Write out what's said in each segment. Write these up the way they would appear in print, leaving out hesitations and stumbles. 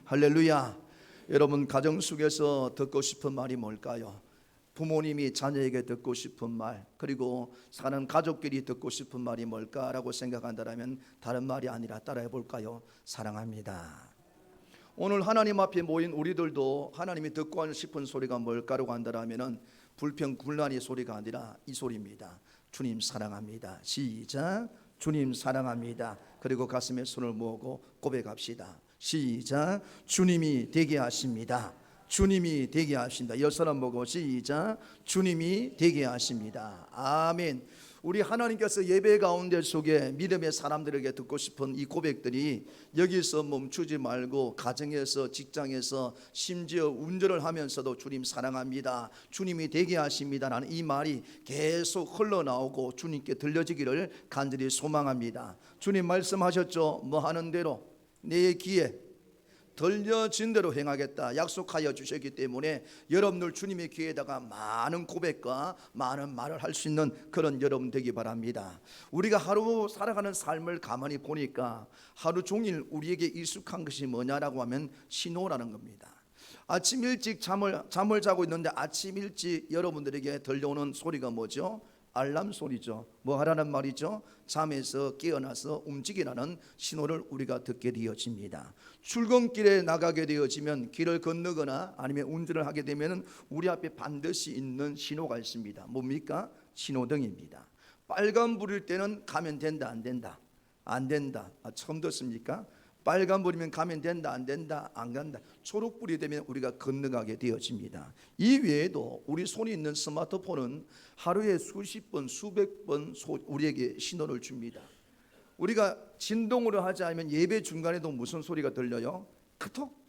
할렐루야. 여러분 가정 속에서 듣고 싶은 말이 뭘까요? 부모님이 자녀에게 듣고 싶은 말, 그리고 사는 가족끼리 듣고 싶은 말이 뭘까라고 생각한다면 다른 말이 아니라 따라해 볼까요? 사랑합니다. 오늘 하나님 앞에 모인 우리들도 하나님이 듣고 싶은 소리가 뭘까라고 한다면 불평불만의 소리가 아니라 이 소리입니다. 주님 사랑합니다. 시작. 주님 사랑합니다. 그리고 가슴에 손을 모으고 고백합시다. 시작. 주님이 되게 하십니다. 주님이 되게 하신다. 열 사람 보고 시작. 주님이 되게 하십니다. 아멘. 우리 하나님께서 예배 가운데 속에 믿음의 사람들에게 듣고 싶은 이 고백들이 여기서 멈추지 말고 가정에서, 직장에서, 심지어 운전을 하면서도 주님 사랑합니다, 주님이 되게 하십니다 라는 이 말이 계속 흘러나오고 주님께 들려지기를 간절히 소망합니다. 주님 말씀하셨죠. 뭐 하는 대로 내 귀에 들려진 대로 행하겠다 약속하여 주셨기 때문에 여러분들 주님의 귀에다가 많은 고백과 많은 말을 할 수 있는 그런 여러분 되기 바랍니다. 우리가 하루 살아가는 삶을 가만히 보니까 하루 종일 우리에게 익숙한 것이 뭐냐라고 하면 신호라는 겁니다. 아침 일찍 잠을 자고 있는데 아침 일찍 여러분들에게 들려오는 소리가 뭐죠? 알람 소리죠. 뭐 하라는 말이죠? 잠에서 깨어나서 움직이라는 신호를 우리가 듣게 되어집니다. 출근길에 나가게 되어지면 길을 건너거나 아니면 운전을 하게 되면 우리 앞에 반드시 있는 신호가 있습니다. 뭡니까? 신호등입니다. 빨간불일 때는 가면 된다, 안 된다? 안 된다. 처음 듣습니까? 빨간불이면 가면 된다, 안 된다? 안 간다. 초록불이 되면 우리가 건너가게 되어집니다. 이 외에도 우리 손에 있는 스마트폰은 하루에 수십 번, 수백 번 우리에게 신호를 줍니다. 우리가 진동으로 하지 않으면 예배 중간에도 무슨 소리가 들려요? 카톡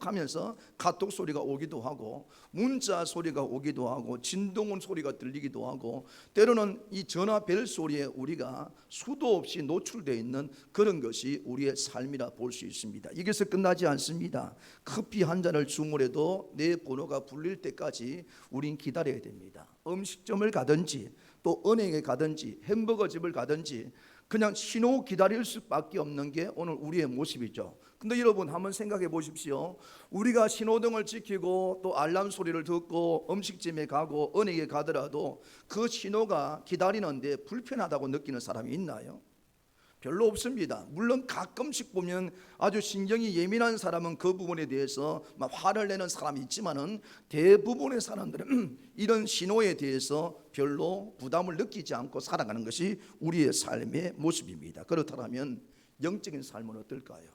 하면서 카톡 소리가 오기도 하고, 문자 소리가 오기도 하고, 진동 소리가 들리기도 하고, 때로는 이 전화벨 소리에 우리가 수도 없이 노출되어 있는 그런 것이 우리의 삶이라 볼 수 있습니다. 여기서 끝나지 않습니다. 커피 한 잔을 주문해도 내 번호가 불릴 때까지 우린 기다려야 됩니다. 음식점을 가든지 또 은행에 가든지 햄버거 집을 가든지 그냥 신호 기다릴 수밖에 없는 게 오늘 우리의 모습이죠. 근데 여러분 한번 생각해 보십시오. 우리가 신호등을 지키고 또 알람 소리를 듣고 음식점에 가고 은행에 가더라도 그 신호가 기다리는데 불편하다고 느끼는 사람이 있나요? 별로 없습니다. 물론 가끔씩 보면 아주 신경이 예민한 사람은 그 부분에 대해서 막 화를 내는 사람이 있지만은 대부분의 사람들은 이런 신호에 대해서 별로 부담을 느끼지 않고 살아가는 것이 우리의 삶의 모습입니다. 그렇다면 영적인 삶은 어떨까요?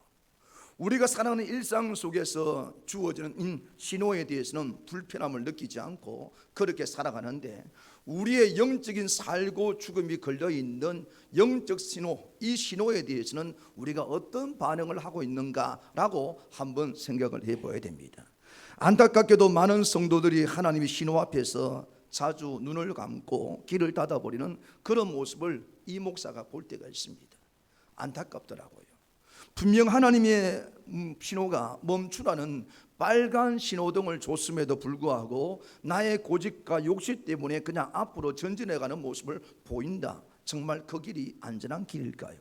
우리가 살아가는 일상 속에서 주어지는 신호에 대해서는 불편함을 느끼지 않고 그렇게 살아가는데, 우리의 영적인 살고 죽음이 걸려있는 영적 신호, 이 신호에 대해서는 우리가 어떤 반응을 하고 있는가라고 한번 생각을 해봐야 됩니다. 안타깝게도 많은 성도들이 하나님의 신호 앞에서 자주 눈을 감고 귀를 닫아버리는 그런 모습을 이 목사가 볼 때가 있습니다. 안타깝더라고요. 분명 하나님의 신호가 멈추라는 빨간 신호등을 줬음에도 불구하고 나의 고집과 욕심 때문에 그냥 앞으로 전진해가는 모습을 보인다. 정말 그 길이 안전한 길일까요?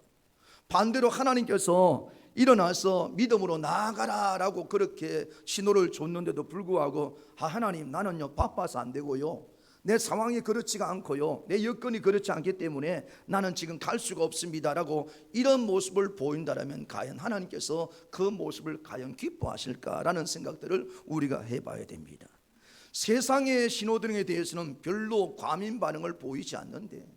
반대로 하나님께서 일어나서 믿음으로 나아가라 라고 그렇게 신호를 줬는데도 불구하고 하나님, 나는요 바빠서 안 되고요, 내 상황이 그렇지가 않고요, 내 여건이 그렇지 않기 때문에 나는 지금 갈 수가 없습니다 라고 이런 모습을 보인다면 과연 하나님께서 그 모습을 과연 기뻐하실까라는 생각들을 우리가 해봐야 됩니다. 세상의 신호등에 대해서는 별로 과민 반응을 보이지 않는데,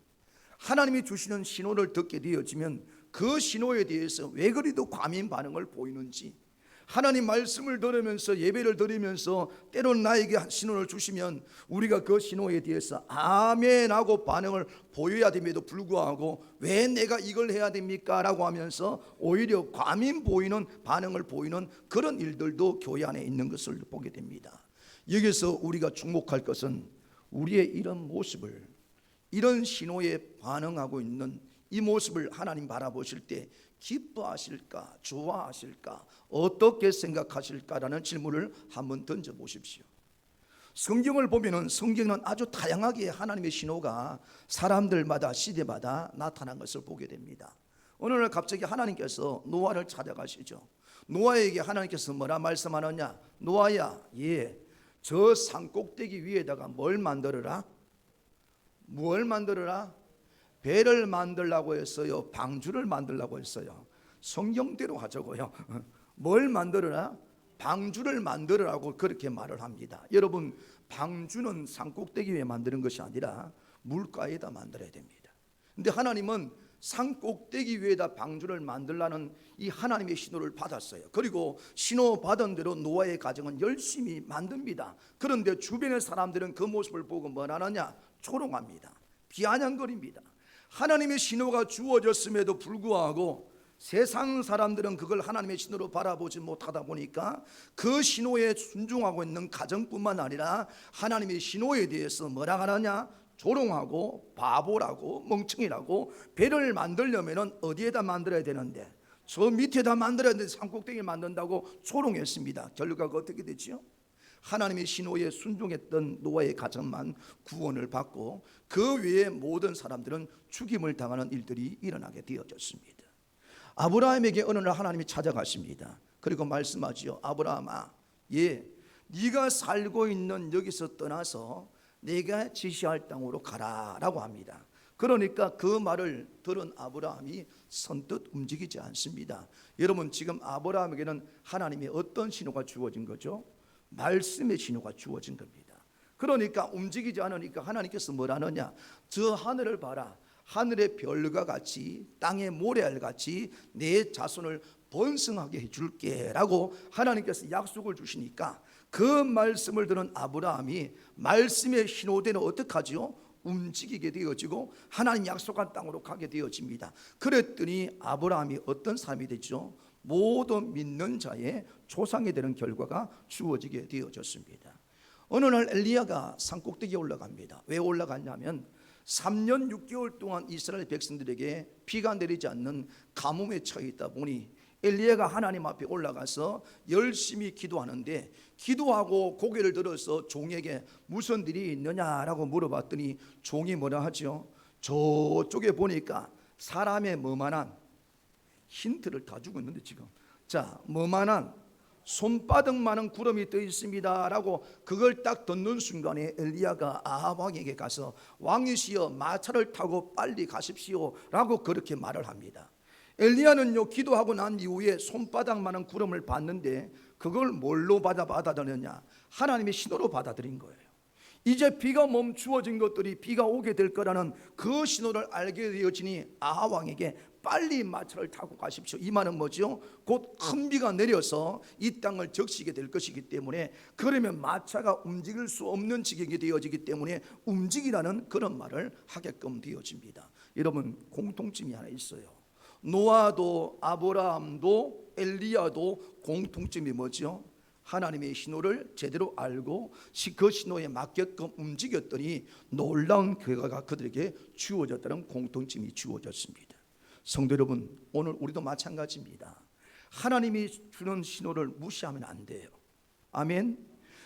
하나님이 주시는 신호를 듣게 되어지면 그 신호에 대해서 왜 그리도 과민 반응을 보이는지, 하나님 말씀을 들으면서 예배를 드리면서 때로는 나에게 신호를 주시면 우리가 그 신호에 대해서 아멘 하고 반응을 보여야 됨에도 불구하고 왜 내가 이걸 해야 됩니까? 라고 하면서 오히려 과민 보이는 반응을 보이는 그런 일들도 교회 안에 있는 것을 보게 됩니다. 여기서 우리가 주목할 것은 우리의 이런 모습을, 이런 신호에 반응하고 있는 이 모습을 하나님 바라보실 때 기뻐하실까, 좋아하실까, 어떻게 생각하실까라는 질문을 한번 던져보십시오. 성경을 보면은 성경은 아주 다양하게 하나님의 신호가 사람들마다 시대마다 나타난 것을 보게 됩니다. 어느 날 갑자기 하나님께서 노아를 찾아가시죠. 노아에게 하나님께서 뭐라 말씀하느냐? 노아야, 저 산꼭대기 위에다가 뭘 만들어라? 뭘 만들어라? 배를 만들라고 했어요? 방주를 만들라고 했어요? 성경대로 하자고요. 뭘 만들어라? 방주를 만들으라고 그렇게 말을 합니다. 여러분, 방주는 산꼭대기 위에 만드는 것이 아니라 물가에다 만들어야 됩니다. 근데 하나님은 산꼭대기 위에다 방주를 만들라는 이 하나님의 신호를 받았어요. 그리고 신호 받은 대로 노아의 가정은 열심히 만듭니다. 그런데 주변의 사람들은 그 모습을 보고 뭘 하느냐? 조롱합니다. 비아냥거립니다. 하나님의 신호가 주어졌음에도 불구하고 세상 사람들은 그걸 하나님의 신호로 바라보지 못하다 보니까 그 신호에 순종하고 있는 가정뿐만 아니라 하나님의 신호에 대해서 뭐라 하느냐? 조롱하고 바보라고 멍청이라고. 배를 만들려면 어디에다 만들어야 되는데 저 밑에다 만들어야 되는데 산꼭대기에 만든다고 조롱했습니다. 결과가 어떻게 되지요? 하나님의 신호에 순종했던 노아의 가정만 구원을 받고 그 외의 모든 사람들은 죽임을 당하는 일들이 일어나게 되어졌습니다. 아브라함에게 어느 날 하나님이 찾아가십니다. 그리고 말씀하지요. 아브라함아, 네가 살고 있는 여기서 떠나서 내가 지시할 땅으로 가라라고 합니다. 그러니까 그 말을 들은 아브라함이 선뜻 움직이지 않습니다. 여러분, 지금 아브라함에게는 하나님의 어떤 신호가 주어진 거죠? 말씀의 신호가 주어진 겁니다. 그러니까 움직이지 않으니까 하나님께서 뭐라느냐? 저 하늘을 봐라. 하늘의 별과 같이 땅의 모래알 같이 내 자손을 번성하게 해줄게 라고 하나님께서 약속을 주시니까 그 말씀을 들은 아브라함이 말씀의 신호대로 어떻게 하지요? 움직이게 되어지고 하나님 약속한 땅으로 가게 되어집니다. 그랬더니 아브라함이 어떤 사람이 됐죠? 모든 믿는 자의 조상이 되는 결과가 주어지게 되어졌습니다. 어느 날 엘리야가 산꼭대기에 올라갑니다. 왜 올라갔냐면 3년 6개월 동안 이스라엘 백성들에게 비가 내리지 않는 가뭄에 처해 있다 보니 엘리야가 하나님 앞에 올라가서 열심히 기도하는데, 기도하고 고개를 들어서 종에게 무슨 일이 있느냐라고 물어봤더니 종이 뭐라 하죠? 저쪽에 보니까 사람의 뭐만한, 힌트를 다 주고 있는데 지금, 자, 뭐만한 손바닥만한 구름이 떠 있습니다 라고 그걸 딱 듣는 순간에 엘리야가 아합 왕에게 가서 왕이시여 마차를 타고 빨리 가십시오 라고 그렇게 말을 합니다. 엘리야는요, 기도하고 난 이후에 손바닥만한 구름을 봤는데 그걸 뭘로 받아들였냐? 하나님의 신호로 받아들인 거예요. 이제 비가 멈추어진 것들이 비가 오게 될 거라는 그 신호를 알게 되어지니 아합 왕에게 빨리 마차를 타고 가십시오. 이 말은 뭐죠? 곧 큰 비가 내려서 이 땅을 적시게 될 것이기 때문에, 그러면 마차가 움직일 수 없는 지경이 되어지기 때문에 움직이라는 그런 말을 하게끔 되어집니다. 여러분, 공통점이 하나 있어요. 노아도 아브라함도 엘리야도 공통점이 뭐죠? 하나님의 신호를 제대로 알고 그 신호에 맞게끔 움직였더니 놀라운 결과가 그들에게 주어졌다는 공통점이 주어졌습니다. 성도 여러분, 오늘 우리도 마찬가지입니다. 하나님이 주는 신호를 무시하면 안 돼요. 아멘.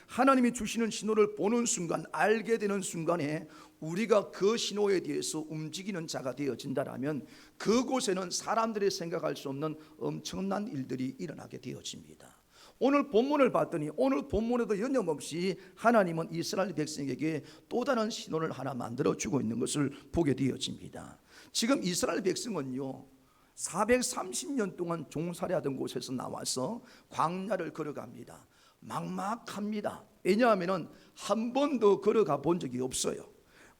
하나님이 주시는 신호를 보는 순간, 알게 되는 순간에 우리가 그 신호에 대해서 움직이는 자가 되어진다라면 그곳에는 사람들이 생각할 수 없는 엄청난 일들이 일어나게 되어집니다. 오늘 본문을 봤더니 오늘 본문에도 여념없이 하나님은 이스라엘 백성에게 또 다른 신호를 하나 만들어주고 있는 것을 보게 되어집니다. 지금 이스라엘 백성은요, 430년 동안 종살이하던 곳에서 나와서 광야를 걸어갑니다. 막막합니다. 왜냐하면 한 번도 걸어가 본 적이 없어요.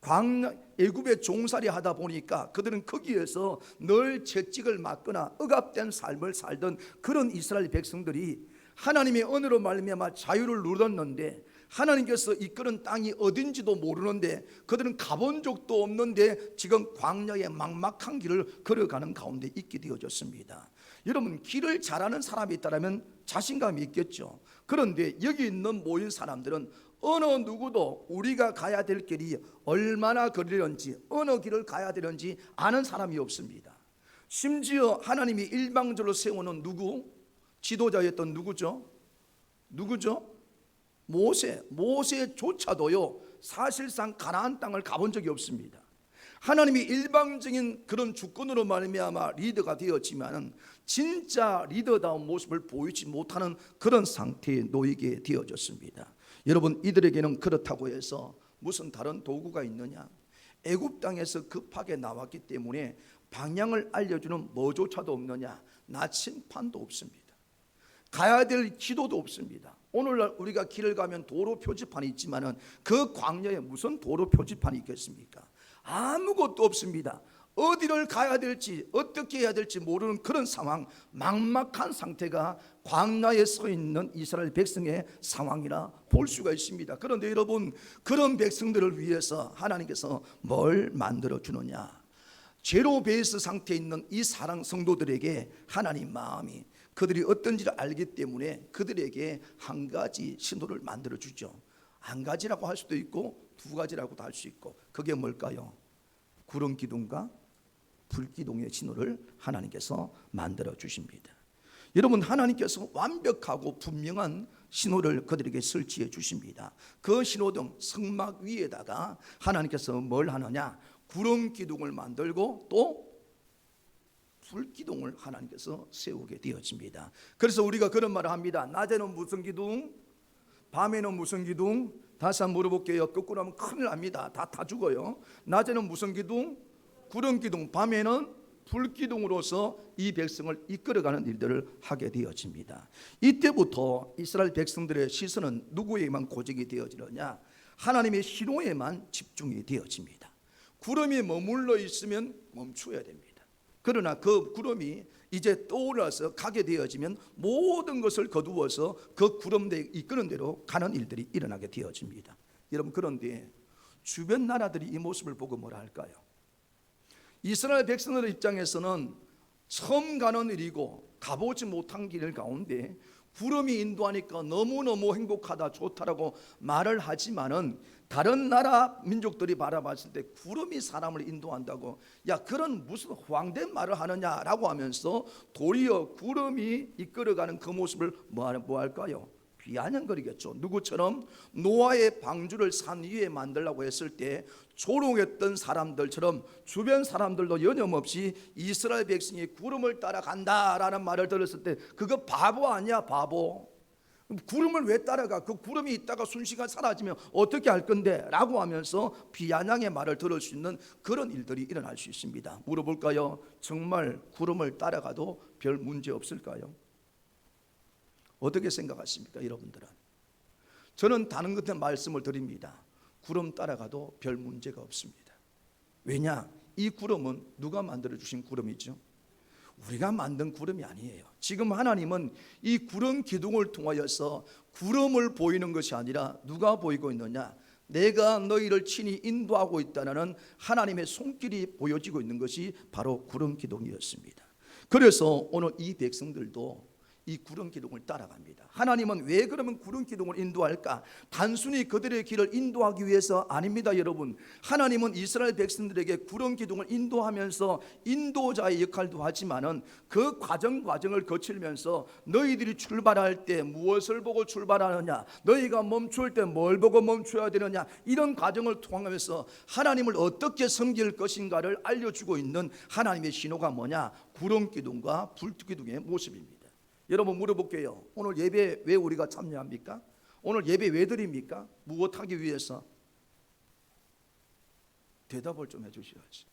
광야 애굽에 종살이 하다 보니까 그들은 거기에서 늘 채찍을 맞거나 억압된 삶을 살던 그런 이스라엘 백성들이 하나님의 은혜로 말미암아 자유를 누렸는데, 하나님께서 이끄는 땅이 어딘지도 모르는데 그들은 가본 적도 없는데 지금 광야의 막막한 길을 걸어가는 가운데 있게 되어졌습니다. 여러분, 길을 잘 아는 사람이 있다면 자신감이 있겠죠. 그런데 여기 있는 모인 사람들은 어느 누구도 우리가 가야 될 길이 얼마나 거리는지, 어느 길을 가야 되는지 아는 사람이 없습니다. 심지어 하나님이 일방적으로 세우는 지도자였던 누구죠? 모세조차도요 사실상 가나안 땅을 가본 적이 없습니다. 하나님이 일방적인 그런 주권으로 말미암아 리더가 되었지만은 진짜 리더다운 모습을 보이지 못하는 그런 상태에 놓이게 되어졌습니다. 여러분, 이들에게는 그렇다고 해서 무슨 다른 도구가 있느냐? 애굽 땅에서 급하게 나왔기 때문에 방향을 알려주는 뭐조차도 없느냐? 나침판도 없습니다. 가야 될 기도도 없습니다. 오늘날 우리가 길을 가면 도로 표지판이 있지만은 그 광야에 무슨 도로 표지판이 있겠습니까? 아무것도 없습니다. 어디를 가야 될지 어떻게 해야 될지 모르는 그런 상황, 막막한 상태가 광야에 서 있는 이스라엘 백성의 상황이라 볼 수가 있습니다. 그런데 여러분, 그런 백성들을 위해서 하나님께서 뭘 만들어 주느냐? 제로 베이스 상태에 있는 이 사랑 성도들에게 하나님 마음이 그들이 어떤지를 알기 때문에 그들에게 한 가지 신호를 만들어 주죠. 한 가지라고 할 수도 있고 두 가지라고도 할 수 있고, 그게 뭘까요? 구름 기둥과 불 기둥의 신호를 하나님께서 만들어 주십니다. 여러분, 하나님께서 완벽하고 분명한 신호를 그들에게 설치해 주십니다. 그 신호등 성막 위에다가 하나님께서 뭘 하느냐? 구름 기둥을 만들고 또 불 기둥을 하나님께서 세우게 되어집니다. 그래서 우리가 그런 말을 합니다. 낮에는 무슨 기둥? 밤에는 무슨 기둥? 다시 한번 물어볼게요. 거꾸로 하면 큰일 납니다. 다 죽어요. 낮에는 무슨 기둥? 구름 기둥. 밤에는 불 기둥으로서 이 백성을 이끌어가는 일들을 하게 되어집니다. 이때부터 이스라엘 백성들의 시선은 누구에게만 고정이 되어지느냐? 하나님의 신호에만 집중이 되어집니다. 구름이 머물러 있으면 멈춰야 됩니다. 그러나 그 구름이 이제 떠올라서 가게 되어지면 모든 것을 거두어서 그 구름대에 이끄는 대로 가는 일들이 일어나게 되어집니다. 여러분, 그런데 주변 나라들이 이 모습을 보고 뭐라 할까요? 이스라엘 백성들의 입장에서는 처음 가는 일이고 가보지 못한 길 가운데 구름이 인도하니까 너무너무 행복하다, 좋다라고 말을 하지만은 다른 나라 민족들이 바라봤을 때 구름이 사람을 인도한다고, 야, 그런 무슨 허황된 말을 하느냐라고 하면서 도리어 구름이 이끌어가는 그 모습을 뭐 할까요? 비아냥거리겠죠. 누구처럼? 노아의 방주를 산 위에 만들라고 했을 때 조롱했던 사람들처럼 주변 사람들도 여념없이 이스라엘 백성이 구름을 따라간다라는 말을 들었을 때 그거 바보 아니야, 바보. 구름을 왜 따라가? 그 구름이 있다가 순식간 사라지면 어떻게 할 건데? 라고 하면서 비아냥의 말을 들을 수 있는 그런 일들이 일어날 수 있습니다. 물어볼까요? 정말 구름을 따라가도 별 문제 없을까요? 어떻게 생각하십니까, 여러분들은? 저는 다른 것에 말씀을 드립니다. 구름 따라가도 별 문제가 없습니다. 왜냐? 이 구름은 누가 만들어 주신 구름이죠? 우리가 만든 구름이 아니에요. 지금 하나님은 이 구름 기둥을 통하여서 구름을 보이는 것이 아니라 누가 보이고 있느냐? 내가 너희를 친히 인도하고 있다는 하나님의 손길이 보여지고 있는 것이 바로 구름 기둥이었습니다. 그래서 오늘 이 백성들도 이 구름 기둥을 따라갑니다. 하나님은 왜 그러면 구름 기둥을 인도할까? 단순히 그들의 길을 인도하기 위해서 아닙니다, 여러분. 하나님은 이스라엘 백성들에게 구름 기둥을 인도하면서 인도자의 역할도 하지만은 그 과정을 거치면서 너희들이 출발할 때 무엇을 보고 출발하느냐, 너희가 멈출 때 뭘 보고 멈춰야 되느냐, 이런 과정을 통하면서 하나님을 어떻게 섬길 것인가를 알려주고 있는 하나님의 신호가 뭐냐? 구름 기둥과 불 기둥의 모습입니다. 여러분, 물어볼게요. 오늘 예배 왜 우리가 참여합니까? 오늘 예배 왜 드립니까? 무엇하기 위해서? 대답을 좀 해주셔야지.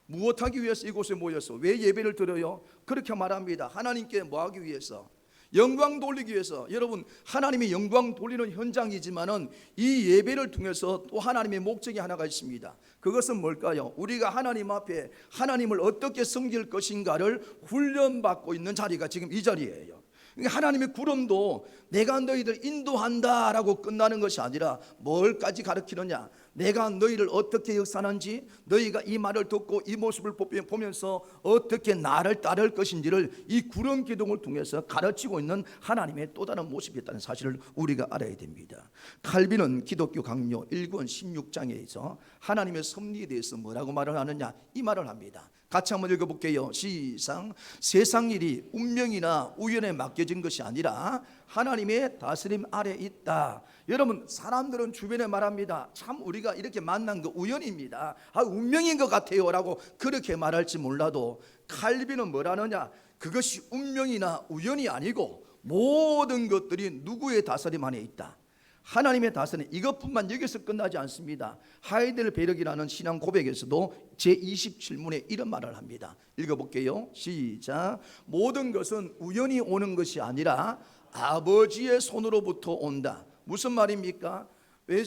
무엇하기 위해서 이곳에 모여서 왜 예배를 드려요? 그렇게 말합니다. 하나님께 뭐하기 위해서? 영광 돌리기 위해서. 여러분, 하나님이 영광 돌리는 현장이지만은 이 예배를 통해서 또 하나님의 목적이 하나가 있습니다. 그것은 뭘까요? 우리가 하나님 앞에 하나님을 어떻게 섬길 것인가를 훈련받고 있는 자리가 지금 이 자리예요. 하나님의 구름도 내가 너희들 인도한다라고 끝나는 것이 아니라 뭘까지 가르치느냐? 내가 너희를 어떻게 역사하는지, 너희가 이 말을 듣고 이 모습을 보면서 어떻게 나를 따를 것인지를 이 구름 기둥을 통해서 가르치고 있는 하나님의 또 다른 모습이 있다는 사실을 우리가 알아야 됩니다. 칼빈은 기독교 강요 1권 16장에서 하나님의 섭리에 대해서 뭐라고 말을 하느냐? 이 말을 합니다. 같이 한번 읽어볼게요. 시작. 세상 일이 운명이나 우연에 맡겨진 것이 아니라 하나님의 다스림 아래 있다. 여러분, 사람들은 주변에 말합니다. 참 우리가 이렇게 만난 거 우연입니다. 운명인 것 같아요 라고 그렇게 말할지 몰라도 칼빈은 뭐라느냐, 그것이 운명이나 우연이 아니고 모든 것들이 누구의 다스림 안에 있다. 하나님의 다스림, 이것뿐만 여기서 끝나지 않습니다. 하이델베르크라는 신앙 고백에서도 제27문에 이런 말을 합니다. 읽어볼게요. 시작. 모든 것은 우연히 오는 것이 아니라 아버지의 손으로부터 온다. 무슨 말입니까? 왜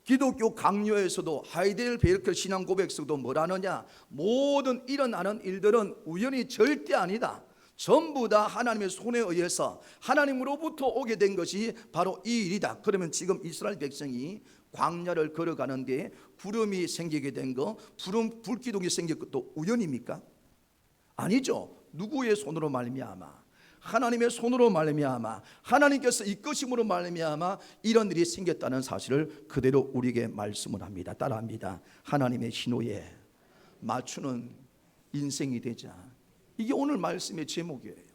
기독교 강요에서도 하이델베르크 신앙 고백에서도 뭐라느냐, 모든 일어나는 일들은 우연이 절대 아니다. 전부 다 하나님의 손에 의해서 하나님으로부터 오게 된 것이 바로 이 일이다. 그러면 지금 이스라엘 백성이 광야를 걸어가는데 구름이 생기게 된 거, 불기둥이 생긴 것도 우연입니까? 아니죠. 누구의 손으로 말미암아? 하나님의 손으로 말미암아, 하나님께서 이끄심으로 말미암아 이런 일이 생겼다는 사실을 그대로 우리에게 말씀을 합니다. 따라합니다. 하나님의 신호에 맞추는 인생이 되자. 이게 오늘 말씀의 제목이에요.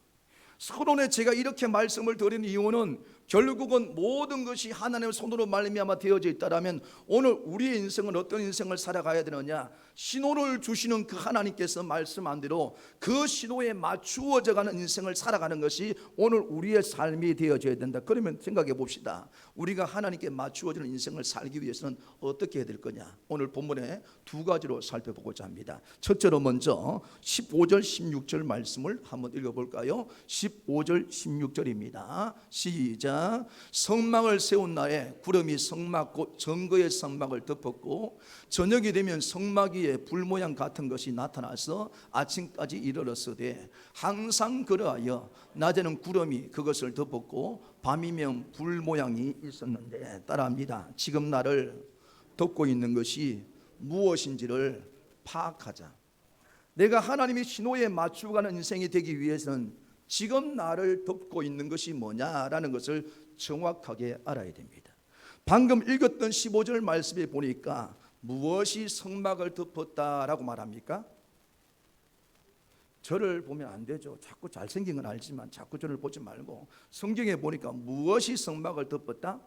서론에 제가 이렇게 말씀을 드린 이유는 결국은 모든 것이 하나님의 손으로 말미암아 되어져 있다라면 오늘 우리의 인생은 어떤 인생을 살아가야 되느냐, 신호를 주시는 그 하나님께서 말씀한 대로 그 신호에 맞추어져 가는 인생을 살아가는 것이 오늘 우리의 삶이 되어져야 된다. 그러면 생각해 봅시다. 우리가 하나님께 맞추어지는 인생을 살기 위해서는 어떻게 해야 될 거냐, 오늘 본문에 두 가지로 살펴보고자 합니다. 첫째로 먼저 15절 16절 말씀을 한번 읽어볼까요? 15절 16절입니다 시작. 성막을 세운 날에 구름이 성막 곧 증거의 성막을 덮었고 저녁이 되면 성막 위에 불 모양 같은 것이 나타나서 아침까지 이르렀으되 항상 그러하여 낮에는 구름이 그것을 덮었고 밤이면 불 모양이 있었는데. 따라합니다. 지금 나를 덮고 있는 것이 무엇인지를 파악하자. 내가 하나님의 신호에 맞추어가는 인생이 되기 위해서는 지금 나를 덮고 있는 것이 뭐냐라는 것을 정확하게 알아야 됩니다. 방금 읽었던 15절 말씀에 보니까 무엇이 성막을 덮었다라고 말합니까? 저를 보면 안 되죠. 자꾸 잘생긴 건 알지만 자꾸 저를 보지 말고 성경에 보니까 무엇이 성막을 덮었다?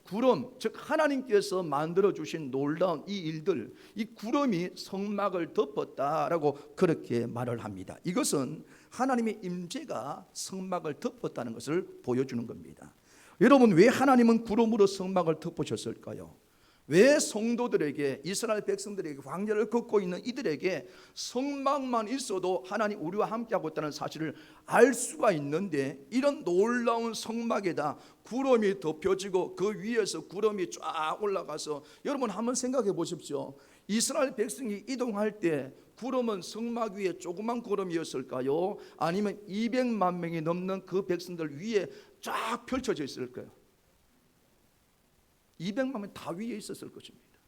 구름, 즉 하나님께서 만들어주신 놀라운 이 일들, 이 구름이 성막을 덮었다라고 그렇게 말을 합니다. 이것은 하나님의 임재가 성막을 덮었다는 것을 보여주는 겁니다. 여러분, 왜 하나님은 구름으로 성막을 덮으셨을까요? 왜 성도들에게, 이스라엘 백성들에게, 광야를 걷고 있는 이들에게 성막만 있어도 하나님 우리와 함께하고 있다는 사실을 알 수가 있는데, 이런 놀라운 성막에다 구름이 덮여지고 그 위에서 구름이 쫙 올라가서, 여러분 한번 생각해 보십시오. 이스라엘 백성이 이동할 때 구름은 성막 위에 조그만 구름이었을까요? 아니면 200만 명이 넘는 그 백성들 위에 쫙 펼쳐져 있을까요? 200만 명 다 위에 있었을 것입니다.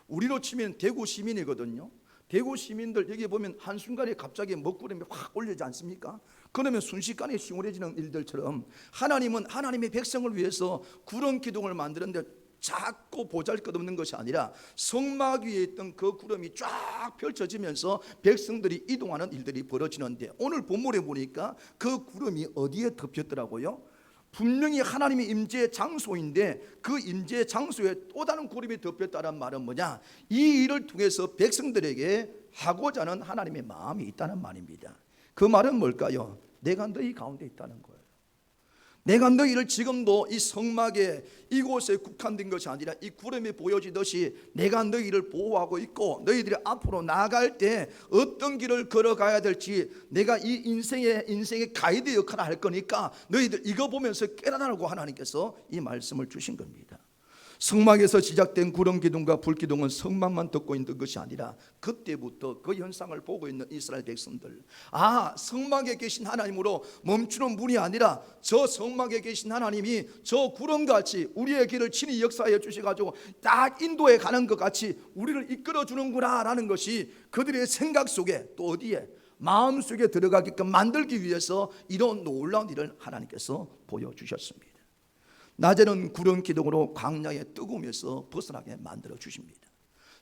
우리로 치면 대구 시민이거든요. 대구 시민들 여기 보면 한순간에 갑자기 먹구름이 확 올리지 않습니까? 그러면 순식간에 시원해지는 일들처럼 하나님은 하나님의 백성을 위해서 구름 기둥을 만드는데 작고 보잘것없는 것이 아니라 성막 위에 있던 그 구름이 쫙 펼쳐지면서 백성들이 이동하는 일들이 벌어지는데, 오늘 본문에 보니까 그 구름이 어디에 덮였더라고요? 분명히 하나님의 임재의 장소인데 그 임재의 장소에 또 다른 구름이 덮였다는 말은 뭐냐? 이 일을 통해서 백성들에게 하고자 하는 하나님의 마음이 있다는 말입니다. 그 말은 뭘까요? 내가 너희 가운데 있다는 거예요. 내가 너희를 지금도 이 성막에 이곳에 국한된 것이 아니라 이 구름이 보여지듯이 내가 너희를 보호하고 있고, 너희들이 앞으로 나아갈 때 어떤 길을 걸어가야 될지 내가 이 인생의 가이드 역할을 할 거니까 너희들 이거 보면서 깨달으라고 하나님께서 이 말씀을 주신 겁니다. 성막에서 시작된 구름 기둥과 불 기둥은 성막만 덮고 있는 것이 아니라 그때부터 그 현상을 보고 있는 이스라엘 백성들, 성막에 계신 하나님으로 멈추는 분이 아니라 저 성막에 계신 하나님이 저 구름같이 우리의 길을 친히 역사해 주셔가지고 딱 인도해 가는 것 같이 우리를 이끌어 주는구나 라는 것이 그들의 생각 속에, 또 어디에? 마음속에 들어가게끔 만들기 위해서 이런 놀라운 일을 하나님께서 보여주셨습니다. 낮에는 구름 기둥으로 광야에 뜨거우면서 벗어나게 만들어 주십니다.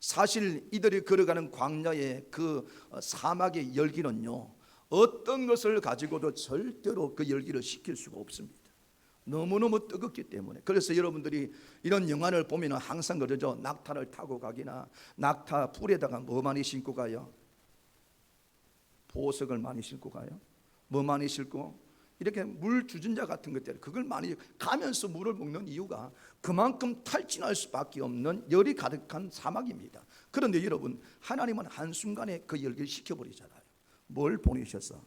사실 이들이 걸어가는 광야의 그 사막의 열기는요, 어떤 것을 가지고도 절대로 그 열기를 식힐 수가 없습니다. 너무너무 뜨겁기 때문에. 그래서 여러분들이 이런 영화를 보면 항상 그러죠. 낙타를 타고 가기나 낙타 풀에다가 뭐 많이 신고 가요? 보석을 많이 신고 가요. 뭐 많이 신고? 이렇게 물 주전자 같은 것들, 그걸 많이 가면서 물을 먹는 이유가 그만큼 탈진할 수밖에 없는 열이 가득한 사막입니다. 그런데 여러분, 하나님은 한순간에 그 열기를 식혀버리잖아요. 뭘 보내셔서?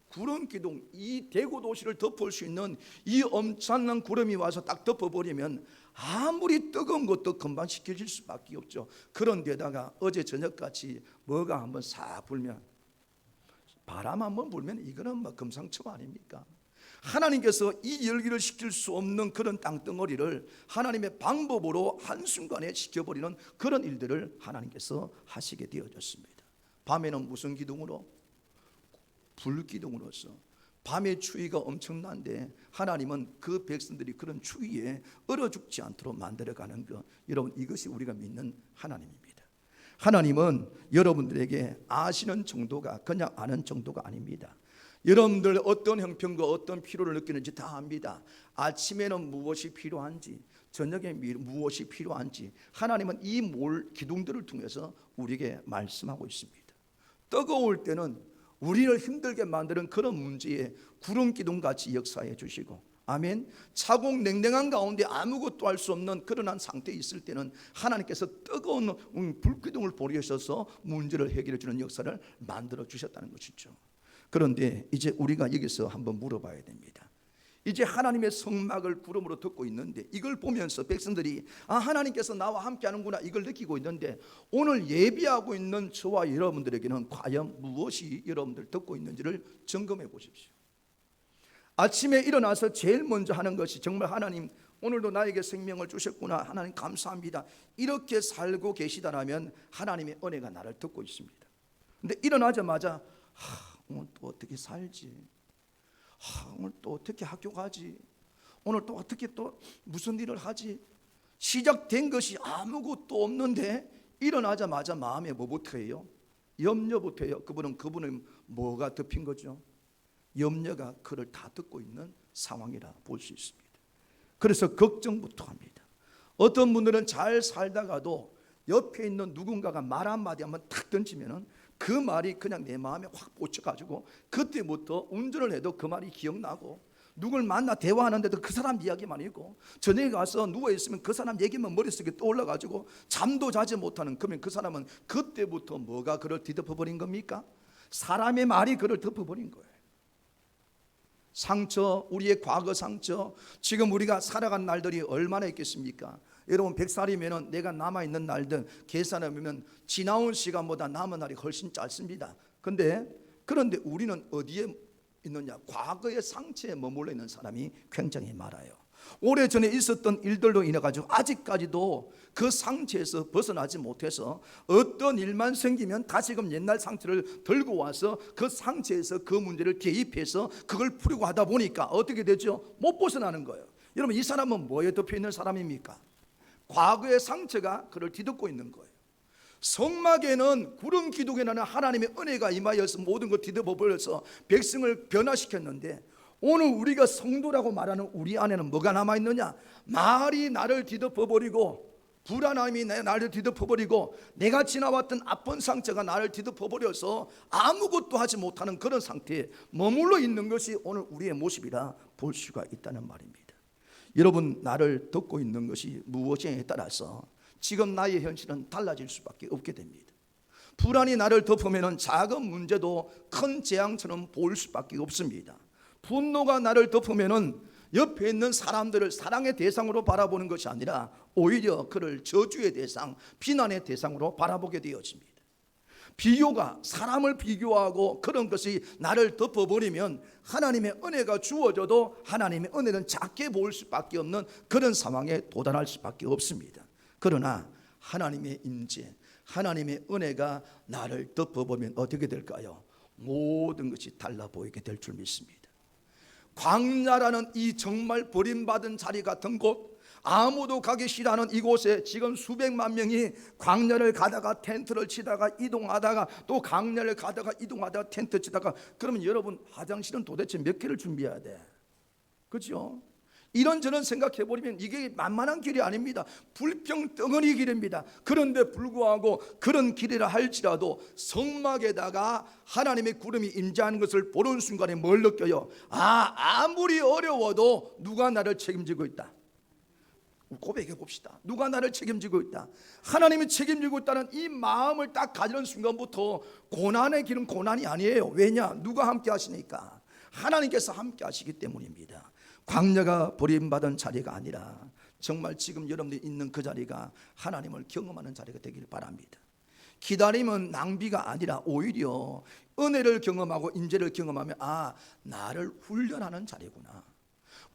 구름 기둥, 이 대구 도시를 덮을 수 있는 이 엄청난 구름이 와서 딱 덮어버리면 아무리 뜨거운 것도 금방 식혀질 수밖에 없죠. 그런데다가 어제 저녁같이 뭐가 한번 싹 불면, 바람 한번 불면 이거는 뭐 금상첨화 아닙니까? 하나님께서 이 열기를 식힐 수 없는 그런 땅덩어리를 하나님의 방법으로 한순간에 식혀버리는 그런 일들을 하나님께서 하시게 되어졌습니다. 밤에는 무슨 기둥으로? 불기둥으로서. 밤의 추위가 엄청난데 하나님은 그 백성들이 그런 추위에 얼어 죽지 않도록 만들어가는 것, 여러분, 이것이 우리가 믿는 하나님입니다. 하나님은 여러분들에게 아시는 정도가 그냥 아는 정도가 아닙니다. 여러분들 어떤 형편과 어떤 필요를 느끼는지 다 압니다. 아침에는 무엇이 필요한지, 저녁에 무엇이 필요한지 하나님은 이 기둥들을 통해서 우리에게 말씀하고 있습니다. 뜨거울 때는 우리를 힘들게 만드는 그런 문제에 구름 기둥같이 역사해 주시고, 아멘. 차고 냉랭한 가운데 아무것도 할 수 없는 그런 한 상태에 있을 때는 하나님께서 뜨거운 불기둥을 보내셔서 문제를 해결해 주는 역사를 만들어 주셨다는 것이죠. 그런데 이제 우리가 여기서 한번 물어봐야 됩니다. 이제 하나님의 성막을 구름으로 덮고 있는데 이걸 보면서 백성들이 하나님께서 나와 함께 하는구나, 이걸 느끼고 있는데 오늘 예비하고 있는 저와 여러분들에게는 과연 무엇이 여러분들 덮고 있는지를 점검해 보십시오. 아침에 일어나서 제일 먼저 하는 것이 정말 하나님 오늘도 나에게 생명을 주셨구나, 하나님 감사합니다, 이렇게 살고 계시다라면 하나님의 은혜가 나를 덮고 있습니다. 근데 일어나자마자 오늘 또 어떻게 살지, 오늘 또 어떻게 학교 가지, 오늘 또 어떻게 또 무슨 일을 하지, 시작된 것이 아무것도 없는데 일어나자마자 마음에 뭐부터 해요? 염려부터 해요. 그분은 뭐가 덮인 거죠? 염려가 그를 다 덮고 있는 상황이라 볼 수 있습니다. 그래서 걱정부터 합니다. 어떤 분들은 잘 살다가도 옆에 있는 누군가가 말 한마디 한번 탁 던지면은 그 말이 그냥 내 마음에 확 꽂혀가지고 그때부터 운전을 해도 그 말이 기억나고, 누굴 만나 대화하는데도 그 사람 이야기만 있고, 저녁에 가서 누워있으면 그 사람 얘기만 머릿속에 떠올라가지고 잠도 자지 못하는, 그러면 그 사람은 그때부터 뭐가 그를 뒤덮어버린 겁니까? 사람의 말이 그를 덮어버린 거예요. 상처, 우리의 과거 상처, 지금 우리가 살아간 날들이 얼마나 있겠습니까? 여러분 100살이면 내가 남아있는 날들 계산하면 지나온 시간보다 남은 날이 훨씬 짧습니다. 그런데 우리는 어디에 있느냐? 과거의 상처에 머물러 있는 사람이 굉장히 많아요. 오래전에 있었던 일들로 인해 가지고 아직까지도 그 상처에서 벗어나지 못해서 어떤 일만 생기면 다시금 옛날 상처를 들고 와서 그 상처에서 그 문제를 대입해서 그걸 풀려고 하다 보니까 어떻게 되죠? 못 벗어나는 거예요. 여러분, 이 사람은 뭐에 덮여 있는 사람입니까? 과거의 상처가 그를 뒤덮고 있는 거예요. 성막에는 구름 기둥에 나는 하나님의 은혜가 임하여서 모든 걸 뒤덮어버려서 백성을 변화시켰는데, 오늘 우리가 성도라고 말하는 우리 안에는 뭐가 남아있느냐? 말이 나를 뒤덮어버리고, 불안함이 나를 뒤덮어버리고, 내가 지나왔던 아픈 상처가 나를 뒤덮어버려서 아무것도 하지 못하는 그런 상태에 머물러 있는 것이 오늘 우리의 모습이라 볼 수가 있다는 말입니다. 여러분, 나를 덮고 있는 것이 무엇이냐에 따라서 지금 나의 현실은 달라질 수밖에 없게 됩니다. 불안이 나를 덮으면 작은 문제도 큰 재앙처럼 보일 수밖에 없습니다. 분노가 나를 덮으면 옆에 있는 사람들을 사랑의 대상으로 바라보는 것이 아니라 오히려 그를 저주의 대상, 비난의 대상으로 바라보게 되어집니다. 비교가, 사람을 비교하고 그런 것이 나를 덮어버리면 하나님의 은혜가 주어져도 하나님의 은혜는 작게 보일 수밖에 없는 그런 상황에 도달할 수밖에 없습니다. 그러나 하나님의 임재, 하나님의 은혜가 나를 덮어보면 어떻게 될까요? 모든 것이 달라 보이게 될 줄 믿습니다. 광야라는 이 정말 버림받은 자리 같은 곳, 아무도 가기 싫어하는 이곳에 지금 수백만 명이 광야를 가다가 텐트를 치다가 이동하다가 또 광야를 가다가 이동하다가 텐트 치다가, 그러면 여러분 화장실은 도대체 몇 개를 준비해야 돼? 그렇죠? 이런저런 생각해 버리면 이게 만만한 길이 아닙니다. 불평덩어리 길입니다. 그런데 불구하고 그런 길이라 할지라도 성막에다가 하나님의 구름이 임재하는 것을 보는 순간에 뭘 느껴요? 아무리 어려워도 누가 나를 책임지고 있다. 고백해 봅시다. 누가 나를 책임지고 있다. 하나님이 책임지고 있다는 이 마음을 딱 가지는 순간부터 고난의 길은 고난이 아니에요. 왜냐? 누가 함께 하시니까? 하나님께서 함께 하시기 때문입니다. 광야가 버림받은 자리가 아니라 정말 지금 여러분들이 있는 그 자리가 하나님을 경험하는 자리가 되기를 바랍니다. 기다림은 낭비가 아니라 오히려 은혜를 경험하고 임재를 경험하면 나를 훈련하는 자리구나.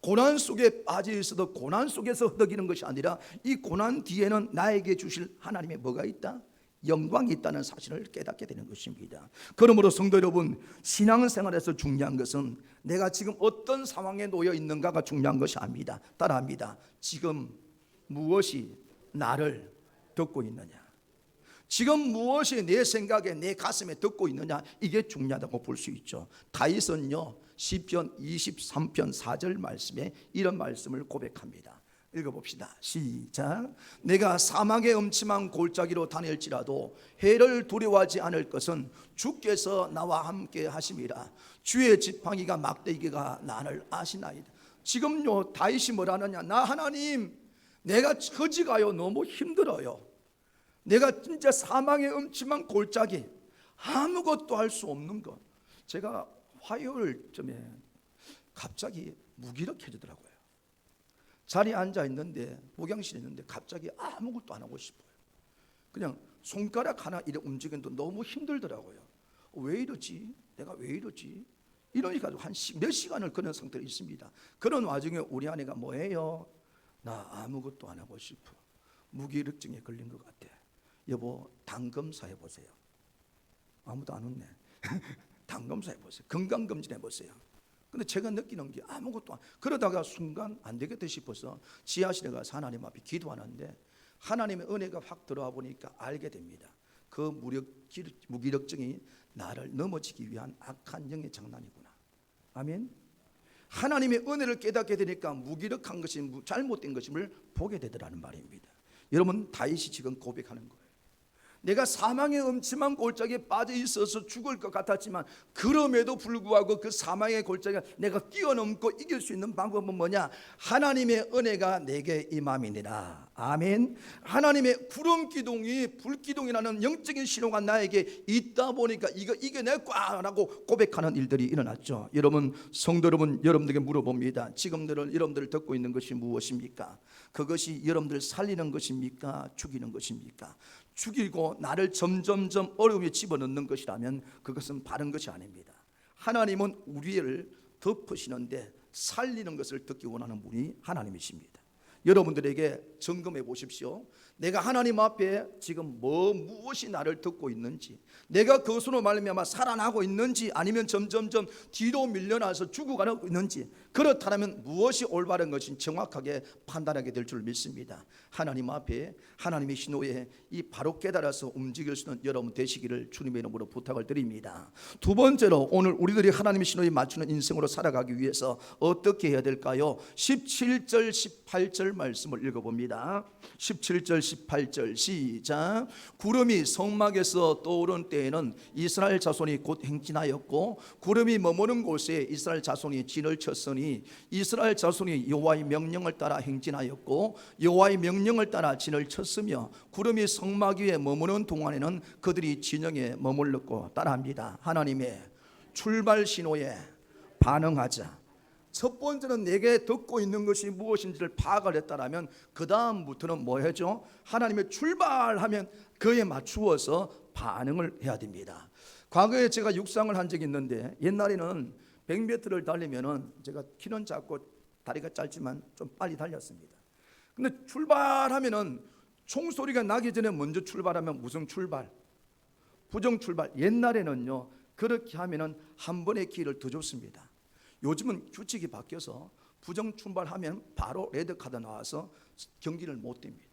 고난 속에 빠져 있어도 고난 속에서 허덕이는 것이 아니라 이 고난 뒤에는 나에게 주실 하나님의 뭐가 있다? 영광이 있다는 사실을 깨닫게 되는 것입니다. 그러므로 성도 여러분, 신앙생활에서 중요한 것은 내가 지금 어떤 상황에 놓여 있는가가 중요한 것이 아닙니다. 따라합니다. 지금 무엇이 나를 덮고 있느냐, 지금 무엇이 내 생각에 내 가슴에 덮고 있느냐, 이게 중요하다고 볼 수 있죠. 다윗은요 시편 23편 4절 말씀에 이런 말씀을 고백합니다. 읽어봅시다. 시작. 내가 사막의 음침한 골짜기로 다닐지라도 해를 두려워하지 않을 것은 주께서 나와 함께 하심이라. 주의 지팡이가 막대기가 나를 아시나이다. 지금요 다윗이 뭐라느냐, 나 하나님, 내가 처지가요 너무 힘들어요. 내가 진짜 사망의 음침한 골짜기, 아무것도 할 수 없는 것. 제가 화요일쯤에 갑자기 무기력해지더라고요. 자리에 앉아 있는데, 목양실에 있는데 갑자기 아무것도 안 하고 싶어요. 그냥 손가락 하나 이렇게 움직이는데 너무 힘들더라고요. 왜 이러지? 내가 왜 이러지? 이러니까 몇 시간을 그런 상태로 있습니다. 그런 와중에 우리 아내가 뭐해요? 나 아무것도 안 하고 싶어. 무기력증에 걸린 것 같아. 여보, 당 검사해 보세요. 아무도 안 웃네. 당 검사해 보세요. 건강검진 해보세요. 근데 제가 느끼는 게 아무것도 그러다가 순간 안 되겠다 싶어서 지하실에 가서 하나님 앞에 기도하는데 하나님의 은혜가 확 들어와 보니까 알게 됩니다. 그 무기력증이 나를 넘어지기 위한 악한 영의 장난이구나. 아멘. 하나님의 은혜를 깨닫게 되니까 무기력한 것이 잘못된 것임을 보게 되더라는 말입니다. 여러분, 다윗이 지금 고백하는 거예요. 내가 사망의 음침한 골짜기에 빠져 있어서 죽을 것 같았지만 그럼에도 불구하고 그 사망의 골짜기를 내가 뛰어넘고 이길 수 있는 방법은 뭐냐? 하나님의 은혜가 내게 임함이니라. 아멘. 하나님의 구름기둥이 불기둥이라는 영적인 신호가 나에게 있다 보니까 이거 이겨내과라고 고백하는 일들이 일어났죠. 여러분, 성도 여러분, 여러분들에게 물어봅니다. 지금 여러분들을 듣고 있는 것이 무엇입니까? 그것이 여러분들을 살리는 것입니까? 죽이는 것입니까? 죽이고 나를 점점점 어려움에 집어넣는 것이라면 그것은 바른 것이 아닙니다. 하나님은 우리를 덮으시는데 살리는 것을 듣기 원하는 분이 하나님이십니다. 여러분들에게 점검해 보십시오. 내가 하나님 앞에 지금 무엇이 나를 덮고 있는지, 내가 그것으로 말미암아 살아나고 있는지 아니면 점점점 뒤로 밀려나서 죽어가고 있는지, 그렇다면 무엇이 올바른 것인지 정확하게 판단하게 될 줄 믿습니다. 하나님 앞에 하나님의 신호에 이 바로 깨달아서 움직일 수 있는 여러분 되시기를 주님의 이름으로 부탁을 드립니다. 두 번째로, 오늘 우리들이 하나님의 신호에 맞추는 인생으로 살아가기 위해서 어떻게 해야 될까요? 17절 18절 말씀을 읽어봅니다. 17절 18절 시작. 구름이 성막에서 떠오른 때에는 이스라엘 자손이 곧 행진하였고 구름이 머무는 곳에 이스라엘 자손이 진을 쳤으니 이스라엘 자손이 여호와의 명령을 따라 행진하였고 여호와의 명령을 따라 진을 쳤으며 구름이 성막 위에 머무는 동안에는 그들이 진영에 머물렀고. 따라합니다. 하나님의 출발 신호에 반응하자. 첫 번째는 내게 덮고 있는 것이 무엇인지를 파악을 했다라면 그 다음부터는 뭐 해죠? 하나님의 출발하면 그에 맞추어서 반응을 해야 됩니다. 과거에 제가 육상을 한 적이 있는데 옛날에는 100m를 달리면은 제가 키는 작고 다리가 짧지만 좀 빨리 달렸습니다. 근데 출발하면은 총소리가 나기 전에 먼저 출발하면 무슨 출발? 부정 출발. 옛날에는요 그렇게 하면은 한 번의 기회를 더 줬습니다. 요즘은 규칙이 바뀌어서 부정 출발하면 바로 레드카드 나와서 경기를 못 뜁니다.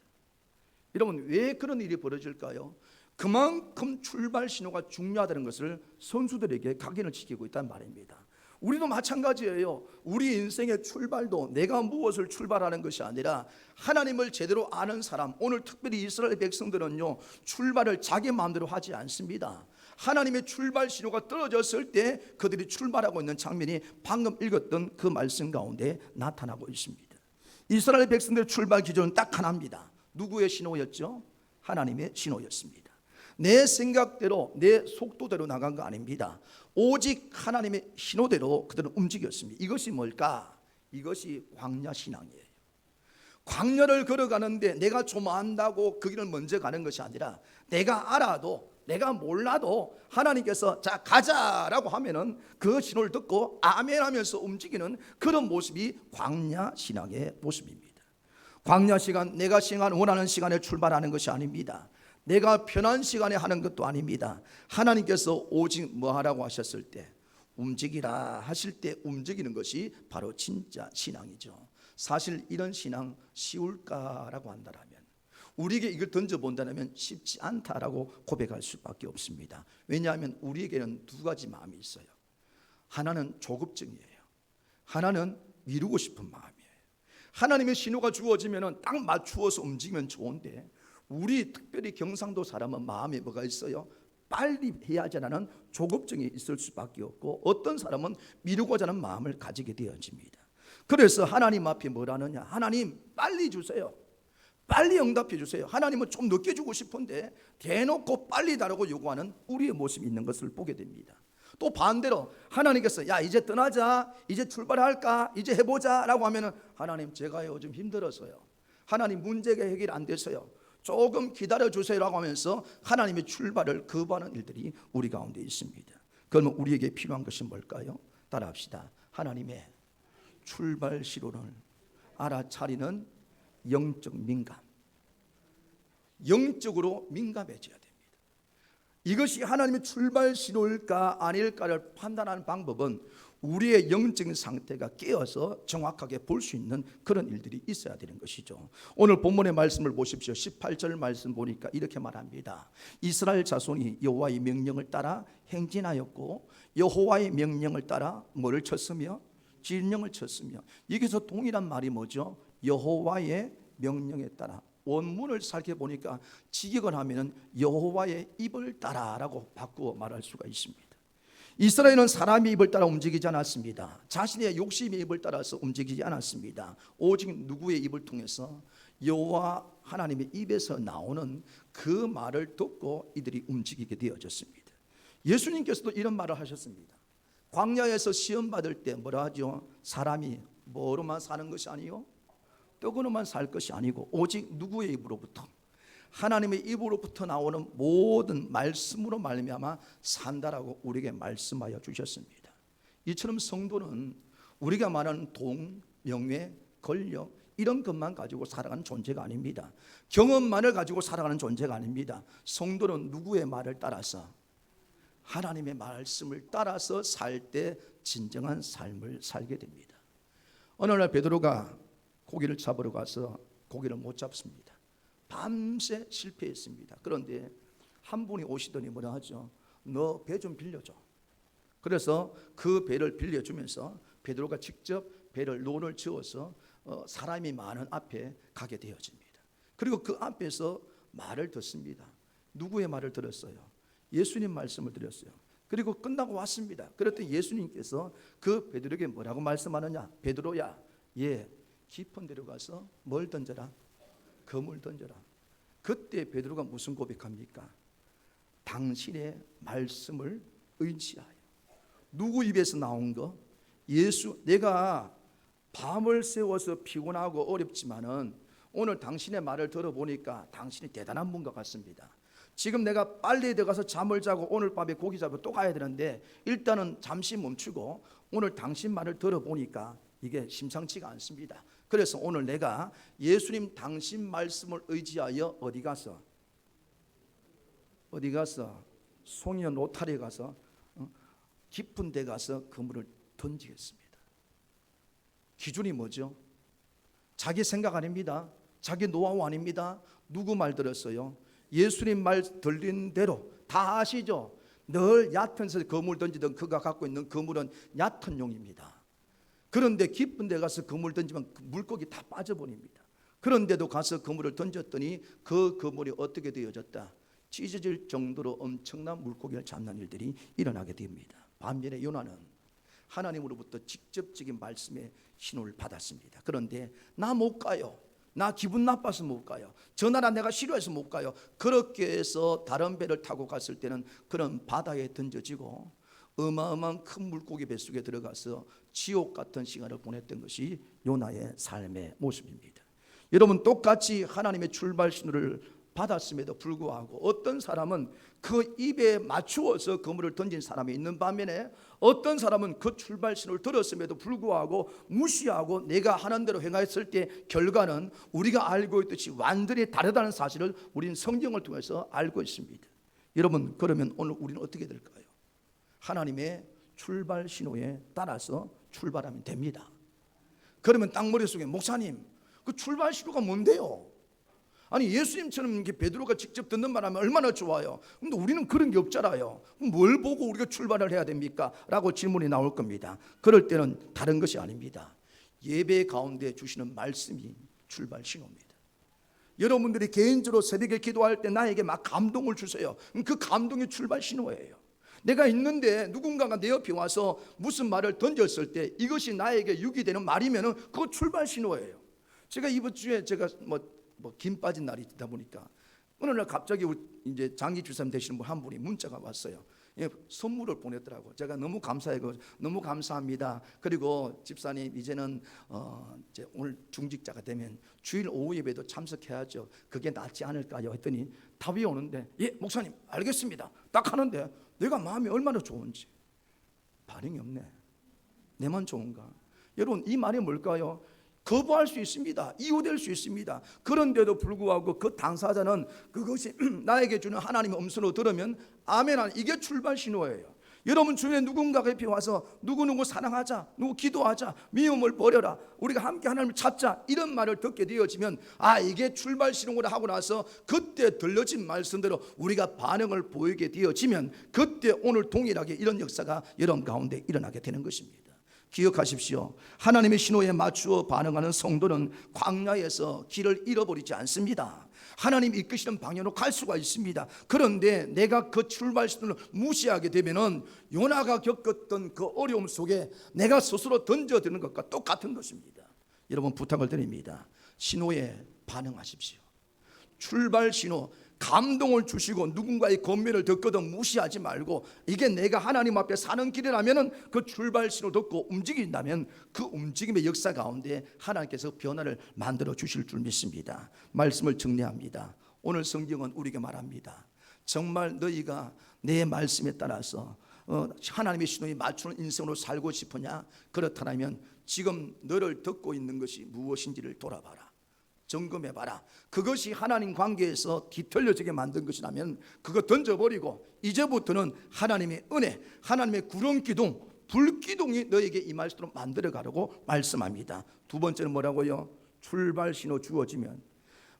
여러분, 왜 그런 일이 벌어질까요? 그만큼 출발 신호가 중요하다는 것을 선수들에게 각인을 시키고 있다는 말입니다. 우리도 마찬가지예요. 우리 인생의 출발도 내가 무엇을 출발하는 것이 아니라 하나님을 제대로 아는 사람, 오늘 특별히 이스라엘 백성들은요, 출발을 자기 마음대로 하지 않습니다. 하나님의 출발 신호가 떨어졌을 때 그들이 출발하고 있는 장면이 방금 읽었던 그 말씀 가운데 나타나고 있습니다. 이스라엘 백성들의 출발 기준은 딱 하나입니다. 누구의 신호였죠? 하나님의 신호였습니다. 내 생각대로 내 속도대로 나간 거 아닙니다. 오직 하나님의 신호대로 그들은 움직였습니다. 이것이 뭘까? 이것이 광야 신앙이에요. 광야를 걸어가는데 내가 좀 안다고 그 길을 먼저 가는 것이 아니라 내가 알아도 내가 몰라도 하나님께서 자 가자라고 하면은 그 신호를 듣고 아멘 하면서 움직이는 그런 모습이 광야 신앙의 모습입니다. 광야 시간, 내가 원하는 시간에 출발하는 것이 아닙니다. 내가 편한 시간에 하는 것도 아닙니다. 하나님께서 오직 뭐 하라고 하셨을 때, 움직이라 하실 때 움직이는 것이 바로 진짜 신앙이죠. 사실 이런 신앙 쉬울까라고 한다면, 우리에게 이걸 던져본다면 쉽지 않다라고 고백할 수밖에 없습니다. 왜냐하면 우리에게는 두 가지 마음이 있어요. 하나는 조급증이에요. 하나는 미루고 싶은 마음이에요. 하나님의 신호가 주어지면 딱 맞추어서 움직이면 좋은데, 우리 특별히 경상도 사람은 마음에 뭐가 있어요? 빨리 해야지 하는 조급증이 있을 수밖에 없고, 어떤 사람은 미루고자 하는 마음을 가지게 되어집니다. 그래서 하나님 앞에 뭐라느냐? 하나님 빨리 주세요. 빨리 응답해 주세요. 하나님은 좀 늦게 주고 싶은데 대놓고 빨리 달라고 요구하는 우리의 모습이 있는 것을 보게 됩니다. 또 반대로 하나님께서 야 이제 떠나자, 이제 출발할까, 이제 해보자 라고 하면은 하나님 제가 요즘 힘들어서요, 하나님 문제가 해결 안 돼서요, 조금 기다려 주세요라고 하면서 하나님의 출발을 거부하는 일들이 우리 가운데 있습니다. 그러면 우리에게 필요한 것이 뭘까요? 따라합시다. 하나님의 출발 시로를 알아차리는 영적 민감, 영적으로 민감해져야 됩니다. 이것이 하나님의 출발 시로일까 아닐까를 판단하는 방법은 우리의 영적인 상태가 깨어서 정확하게 볼 수 있는 그런 일들이 있어야 되는 것이죠. 오늘 본문의 말씀을 보십시오. 18절 말씀 보니까 이렇게 말합니다. 이스라엘 자손이 여호와의 명령을 따라 행진하였고 여호와의 명령을 따라 뭐를 쳤으며? 진령을 쳤으며. 여기서 동일한 말이 뭐죠? 여호와의 명령에 따라. 원문을 살펴보니까 직역을 하면은 여호와의 입을 따라라고 바꾸어 말할 수가 있습니다. 이스라엘은 사람의 입을 따라 움직이지 않았습니다. 자신의 욕심의 입을 따라서 움직이지 않았습니다. 오직 누구의 입을 통해서? 여호와 하나님의 입에서 나오는 그 말을 듣고 이들이 움직이게 되어졌습니다. 예수님께서도 이런 말을 하셨습니다. 광야에서 시험 받을 때 뭐라 하죠? 사람이 뭐로만 사는 것이 아니요 떡으로만 살 것이 아니고 오직 누구의 입으로부터? 하나님의 입으로부터 나오는 모든 말씀으로 말미암아 산다라고 우리에게 말씀하여 주셨습니다. 이처럼 성도는 우리가 말하는 돈, 명예, 권력 이런 것만 가지고 살아가는 존재가 아닙니다. 경험만을 가지고 살아가는 존재가 아닙니다. 성도는 누구의 말을 따라서? 하나님의 말씀을 따라서 살 때 진정한 삶을 살게 됩니다. 어느 날 베드로가 고기를 잡으러 가서 고기를 못 잡습니다. 밤새 실패했습니다. 그런데 한 분이 오시더니 뭐라 하죠? 너 배 좀 빌려줘. 그래서 그 배를 빌려주면서 베드로가 직접 배를 노를 저어서 사람이 많은 앞에 가게 되어집니다. 그리고 그 앞에서 말을 듣습니다. 누구의 말을 들었어요? 예수님 말씀을 들었어요. 그리고 끝나고 왔습니다. 그랬더니 예수님께서 그 베드로에게 뭐라고 말씀하느냐? 베드로야, 깊은 데로 가서 뭘 던져라? 검을 던져라. 그때 베드로가 무슨 고백합니까? 당신의 말씀을 의지하여. 누구 입에서 나온 거? 예수. 내가 밤을 새워서 피곤하고 어렵지만은 오늘 당신의 말을 들어보니까 당신이 대단한 분 것 같습니다. 지금 내가 빨리 들어가서 잠을 자고 오늘 밤에 고기 잡으러 또 가야 되는데 일단은 잠시 멈추고 오늘 당신 말을 들어보니까 이게 심상치가 않습니다. 그래서 오늘 내가 예수님 당신 말씀을 의지하여 어디 가서 송이어 노타리에 가서 깊은 데 가서 그물을 던지겠습니다. 기준이 뭐죠? 자기 생각 아닙니다. 자기 노하우 아닙니다. 누구 말 들었어요? 예수님 말 들린 대로 다 아시죠? 늘 얕은 새 그물 던지던 그가 갖고 있는 그물은 얕은 용입니다. 그런데 깊은 데 가서 그물 던지면 물고기 다 빠져버립니다. 그런데도 가서 그물을 던졌더니 그 그물이 어떻게 되어졌다? 찢어질 정도로 엄청난 물고기를 잡는 일들이 일어나게 됩니다. 반면에 요나는 하나님으로부터 직접적인 말씀의 신호를 받았습니다. 그런데 나 못 가요. 나 기분 나빠서 못 가요. 저 나라 내가 싫어해서 못 가요. 그렇게 해서 다른 배를 타고 갔을 때는 그런 바다에 던져지고 어마어마한 큰 물고기 뱃속에 들어가서 지옥 같은 시간을 보냈던 것이 요나의 삶의 모습입니다. 여러분, 똑같이 하나님의 출발 신호를 받았음에도 불구하고 어떤 사람은 그 입에 맞추어서 그물을 던진 사람이 있는 반면에 어떤 사람은 그 출발 신호를 들었음에도 불구하고 무시하고 내가 하는 대로 행했을 때 결과는 우리가 알고 있듯이 완전히 다르다는 사실을 우리는 성경을 통해서 알고 있습니다. 여러분, 그러면 오늘 우리는 어떻게 될까요? 하나님의 출발 신호에 따라서 출발하면 됩니다. 그러면 딱 머릿속에 목사님, 그 출발 신호가 뭔데요? 아니, 예수님처럼 이렇게 베드로가 직접 듣는 말하면 얼마나 좋아요. 근데 우리는 그런 게 없잖아요. 뭘 보고 우리가 출발을 해야 됩니까? 라고 질문이 나올 겁니다. 그럴 때는 다른 것이 아닙니다. 예배 가운데 주시는 말씀이 출발 신호입니다. 여러분들이 개인적으로 새벽에 기도할 때 나에게 막 감동을 주세요. 그 감동이 출발 신호예요. 내가 있는데 누군가가 내 옆에 와서 무슨 말을 던졌을 때 이것이 나에게 유기되는 말이면 그거 출발 신호예요. 제가 이번 주에 제가 김 빠진 날이 있다 보니까 어느 날 갑자기 이제 장기 주사님 되시는 분 한 분이 문자가 왔어요. 예, 선물을 보냈더라고. 제가 너무 감사해요. 너무 감사합니다. 그리고 집사님 이제는 이제 오늘 중직자가 되면 주일 오후 예배도 참석해야죠. 그게 낫지 않을까요? 했더니 답이 오는데 예, 목사님 알겠습니다. 딱 하는데 내가 마음이 얼마나 좋은지 반응이 없네. 내만 좋은가? 여러분, 이 말이 뭘까요? 거부할 수 있습니다. 이유될 수 있습니다. 그런데도 불구하고 그 당사자는 그것이 나에게 주는 하나님의 음성으로 들으면 아멘, 이게 출발 신호예요. 여러분 주위에 누군가가 옆에 와서 누구누구 사랑하자, 누구 기도하자, 미움을 버려라, 우리가 함께 하나님을 찾자, 이런 말을 듣게 되어지면 이게 출발 신호를 하고 나서 그때 들려진 말씀대로 우리가 반응을 보이게 되어지면 그때 오늘 동일하게 이런 역사가 여러분 가운데 일어나게 되는 것입니다. 기억하십시오. 하나님의 신호에 맞추어 반응하는 성도는 광야에서 길을 잃어버리지 않습니다. 하나님이 이끄시는 방향으로 갈 수가 있습니다. 그런데 내가 그 출발 신호를 무시하게 되면은 요나가 겪었던 그 어려움 속에 내가 스스로 던져드는 것과 똑같은 것입니다. 여러분, 부탁을 드립니다. 신호에 반응하십시오. 출발 신호, 감동을 주시고 누군가의 권면을 듣거든 무시하지 말고 이게 내가 하나님 앞에 사는 길이라면 그 출발 신호 듣고 움직인다면 그 움직임의 역사 가운데 하나님께서 변화를 만들어 주실 줄 믿습니다. 말씀을 정리합니다. 오늘 성경은 우리에게 말합니다. 정말 너희가 내 말씀에 따라서 하나님의 신호에 맞추는 인생으로 살고 싶으냐? 그렇다면 지금 너를 듣고 있는 것이 무엇인지를 돌아봐라. 점검해봐라. 그것이 하나님 관계에서 뒤틀려지게 만든 것이라면 그거 던져버리고 이제부터는 하나님의 은혜, 하나님의 구름기둥, 불기둥이 너에게 임할 수 있도록 만들어가라고 말씀합니다. 두 번째는 뭐라고요? 출발 신호 주어지면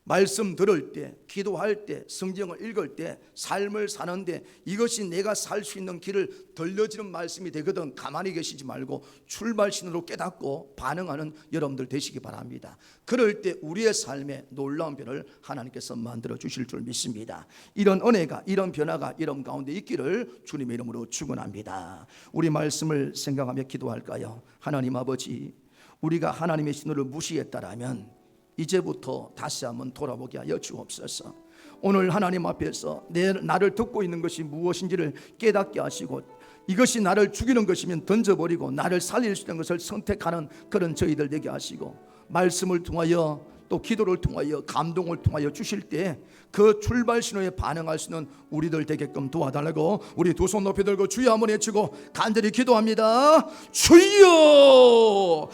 말씀 들을 때, 기도할 때, 성경을 읽을 때, 삶을 사는데 이것이 내가 살 수 있는 길을 들려지는 말씀이 되거든 가만히 계시지 말고 출발 신호로 깨닫고 반응하는 여러분들 되시기 바랍니다. 그럴 때 우리의 삶에 놀라운 변화를 하나님께서 만들어 주실 줄 믿습니다. 이런 은혜가, 이런 변화가 여러분 가운데 있기를 주님의 이름으로 축원합니다. 우리 말씀을 생각하며 기도할까요? 하나님 아버지, 우리가 하나님의 신호를 무시했다라면 이제부터 다시 한번 돌아보게 하여 주옵소서. 오늘 하나님 앞에서 나를 듣고 있는 것이 무엇인지를 깨닫게 하시고 이것이 나를 죽이는 것이면 던져버리고 나를 살릴 수 있는 것을 선택하는 그런 저희들 되게 하시고 말씀을 통하여 또 기도를 통하여 감동을 통하여 주실 때 그 출발 신호에 반응할 수 있는 우리들 되게끔 도와달라고 우리 두 손 높이 들고 주여 한번 외치고 간절히 기도합니다. 주여!